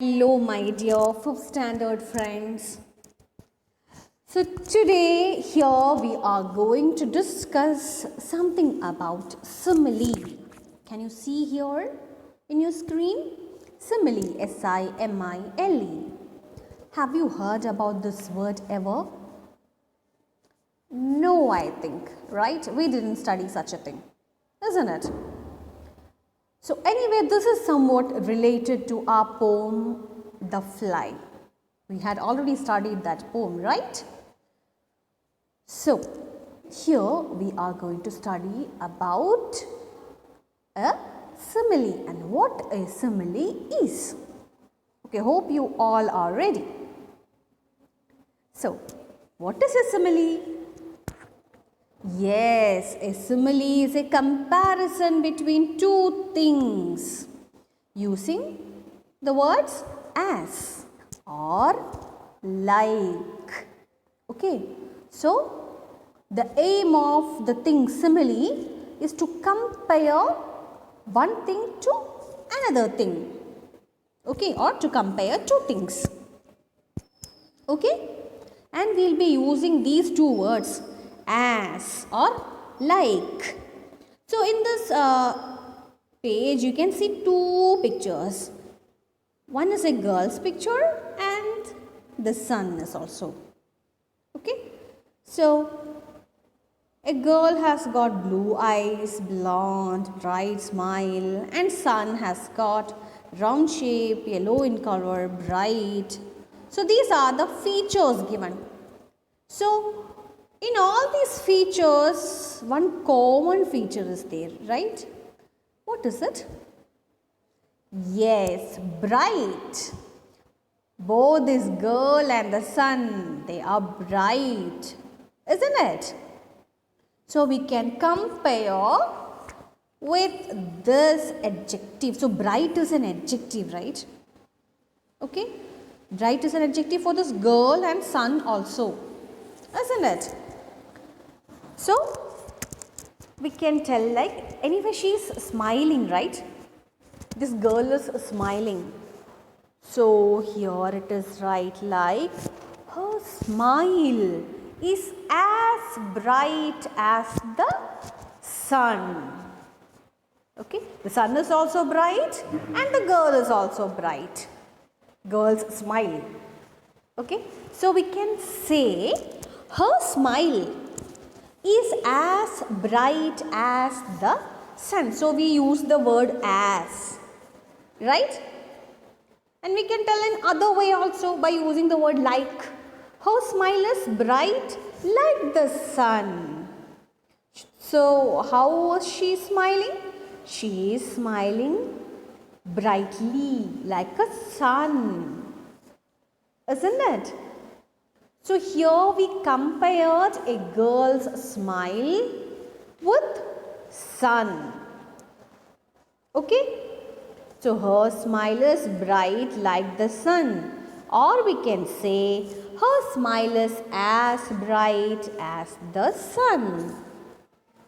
Hello, my dear fifth standard friends. So, today here we are going to discuss something about simile. Can you see here in your screen? Simile, S-I-M-I-L-E. Have you heard about this word ever? No, I think, right? We didn't study such a thing, isn't it? So anyway, this is somewhat related to our poem, The Fly. We had already studied that poem, right? So, here we are going to study about a simile and what a simile is. Okay, hope you all are ready. So, what is a simile? Yes, a simile is a comparison between two things using the words as or like. Okay, so the aim of the thing simile is to compare one thing to another thing. Okay, or to compare two things. Okay, and we will be using these two words as or like. So in this page you can see two pictures. One is a girl's picture and the sun is also. Okay. So a girl has got blue eyes, blonde, bright smile, and sun has got round shape, yellow in color, bright. So these are the features given. So in all these features, one common feature is there, right? What is it? Yes, bright. Both this girl and the sun, they are bright, isn't it? So we can compare with this adjective. So bright is an adjective, right? Okay. Bright is an adjective for this girl and sun also, isn't it? So, we can tell like, anyway she is smiling, right? This girl is smiling. So, here it is right like, her smile is as bright as the sun. Okay, the sun is also bright and the girl is also bright. Girl's smile. Okay, so we can say her smile is as bright as the sun. So we use the word as, right? And we can tell in other way also by using the word like. Her smile is bright like the sun. So how was she smiling? She is smiling brightly like a sun, isn't it? So here we compared a girl's smile with sun. Okay? So her smile is bright like the sun. Or we can say her smile is as bright as the sun.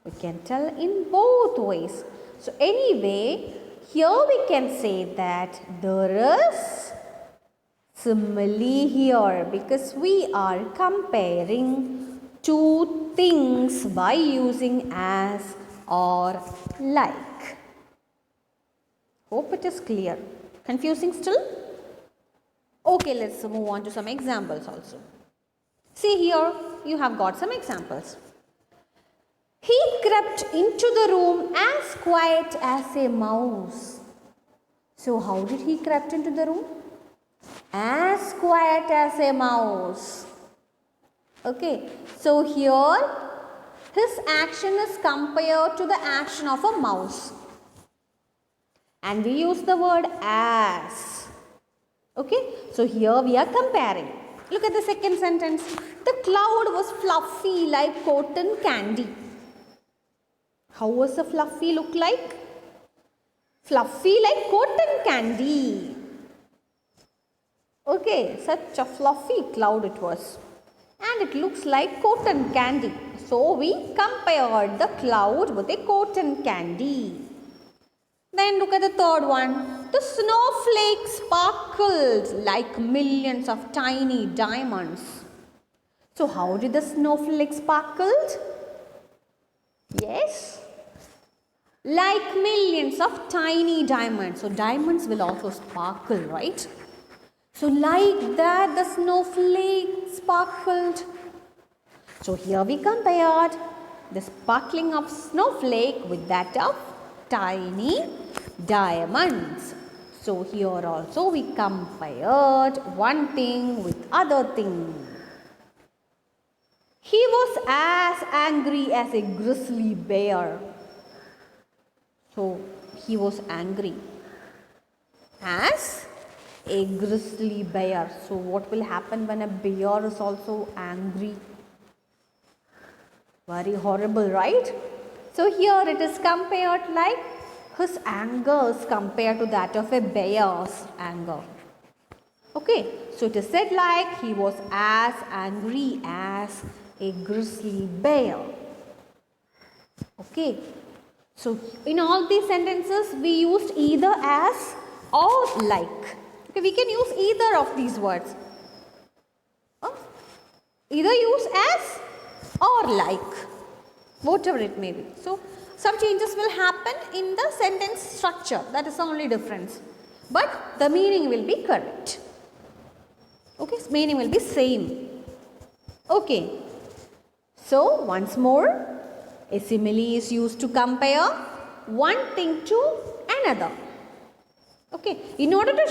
We can tell in both ways. So anyway, here we can say that there is simile here because we are comparing two things by using as or like. Hope it is clear. Confusing still? Okay, let's move on to some examples also. See here, you have got some examples. He crept into the room as quiet as a mouse. So how did he crept into the room? As quiet as a mouse. Okay, so here his action is compared to the action of a mouse. And we use the word as. Okay, so here we are comparing. Look at the second sentence. The cloud was fluffy like cotton candy. How was the fluffy look like? Fluffy like cotton candy. Okay, such a fluffy cloud it was. And it looks like cotton candy. So we compared the cloud with a cotton candy. Then look at the third one. The snowflake sparkled like millions of tiny diamonds. So how did the snowflake sparkled? Yes, like millions of tiny diamonds. So diamonds will also sparkle, right? So like that the snowflake sparkled. So here we compared the sparkling of snowflake with that of tiny diamonds. So here also we compared one thing with other thing. He was as angry as a grizzly bear. So he was angry as a grizzly bear. So what will happen when a bear is also angry? Very horrible, right? So here it is compared like his anger is compared to that of a bear's anger. Okay, so it is said like he was as angry as a grizzly bear. Okay, so in all these sentences we used either as or like. Okay, we can use either of these words. Either use as or like, whatever it may be. So some changes will happen in the sentence structure. That is the only difference. But the meaning will be correct. Okay, meaning will be same. Okay. So once more, a simile is used to compare one thing to another. Okay, in order to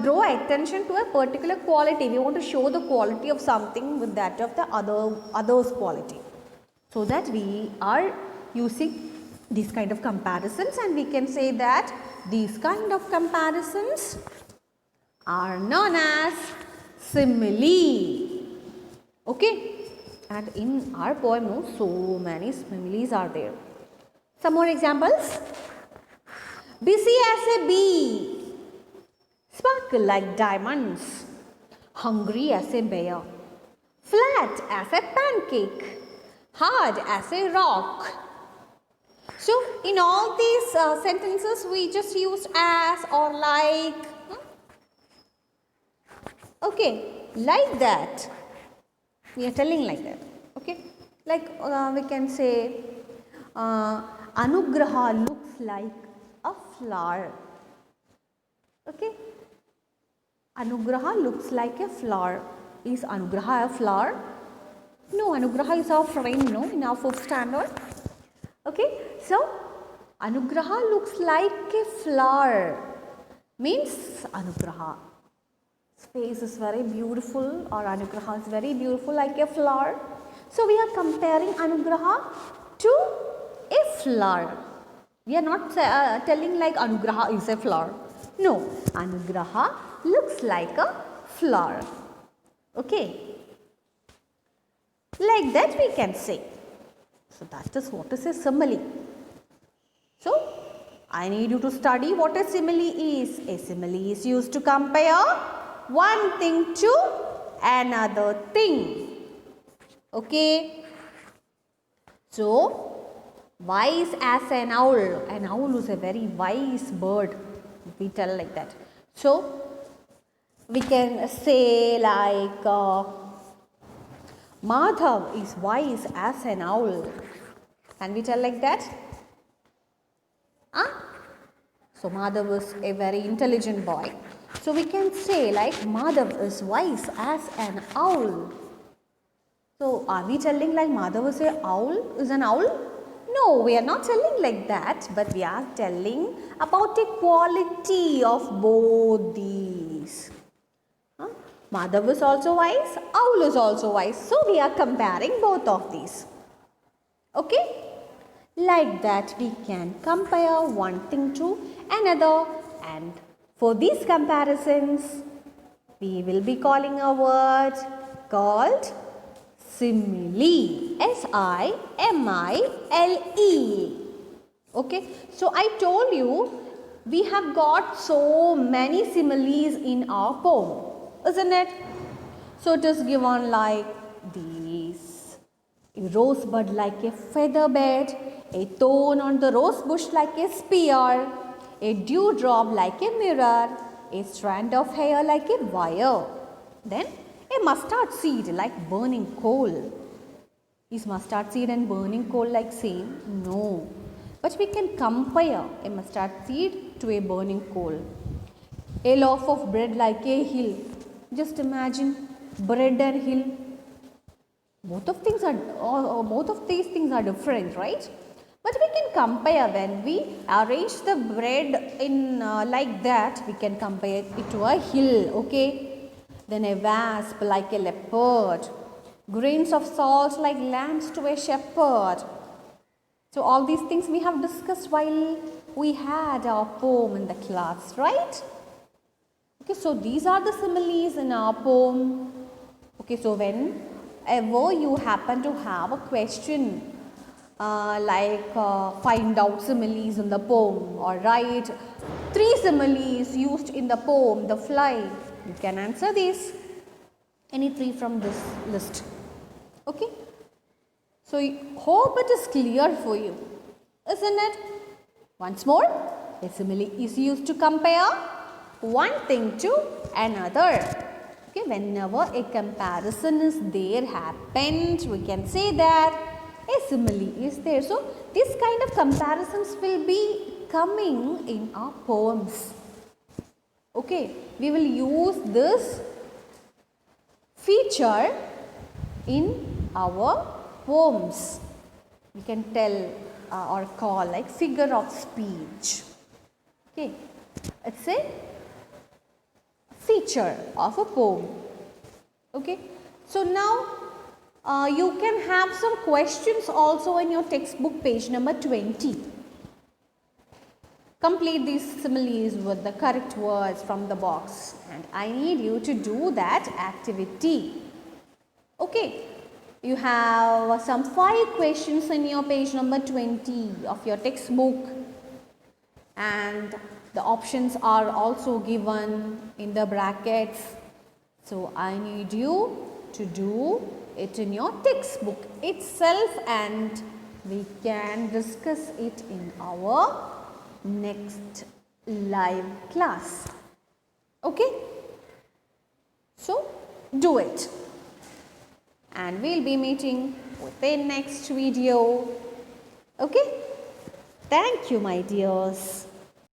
draw attention to a particular quality, we want to show the quality of something with that of the other's quality. So that we are using these kind of comparisons, and we can say that these kind of comparisons are known as simile. Okay, and in our poem, so many similes are there. Some more examples. Busy as a bee, sparkle like diamonds, hungry as a bear, flat as a pancake, hard as a rock. So in all these sentences we just used as or like. Okay, like that. We are telling like that. Okay, like we can say Anugraha looks like a flower. Okay, Anugraha looks like a flower. Is Anugraha a flower? No, Anugraha is our friend, no, in our 4th standard. Okay, so Anugraha looks like a flower. Means Anugraha's face is very beautiful, or Anugraha is very beautiful like a flower. So we are comparing Anugraha to a flower. We are not telling like Anugraha is a flower. No, Anugraha looks like a flower. Okay, like that we can say. So that is what is a simile. So I need you to study what a simile is. A simile is used to compare one thing to another thing. Okay. So wise as an owl. An owl is a very wise bird. We tell like that. So we can say like Madhav is wise as an owl. Can we tell like that? So Madhav is a very intelligent boy. So we can say like Madhav is wise as an owl. So are we telling like Madhav is an owl? No, we are not telling like that, but we are telling about a quality of both these. Madhav is also wise, owl is also wise. So we are comparing both of these. Okay? Like that we can compare one thing to another, and for these comparisons we will be calling a word called simile. S-I-M-I-L-E. Okay, so I told you we have got so many similes in our poem, isn't it? So it is given like these: a rosebud like a feather bed, a thorn on the rose bush like a spear, a dewdrop like a mirror, a strand of hair like a wire. Then a mustard seed like burning coal. Is mustard seed and burning coal like same? No. But we can compare a mustard seed to a burning coal. A loaf of bread like a hill. Just imagine bread and hill. Both of these things are different, right? But we can compare when we arrange the bread in like that. We can compare it to a hill. Okay. Then a wasp like a leopard. Grains of salt like lambs to a shepherd. So all these things we have discussed while we had our poem in the class, right? Okay, so these are the similes in our poem. Okay, so whenever you happen to have a question find out similes in the poem or write 3 similes used in the poem, The Fly, you can answer these, any 3 from this list. Okay, so I hope it is clear for you, isn't it? Once more, a simile is used to compare one thing to another. Okay, whenever a comparison is there happened, we can say that a simile is there. So, this kind of comparisons will be coming in our poems. Okay, we will use this feature in our poems. We can tell or call like figure of speech. Okay, it's a feature of a poem. Okay, so now you can have some questions also in your textbook, page number 20. Complete these similes with the correct words from the box, and I need you to do that activity. Okay, you have some 5 questions in your page number 20 of your textbook, and the options are also given in the brackets. So I need you to do it in your textbook itself, and we can discuss it in our next live class. Okay, so do it, and we'll be meeting within next video. Okay, thank you, my dears.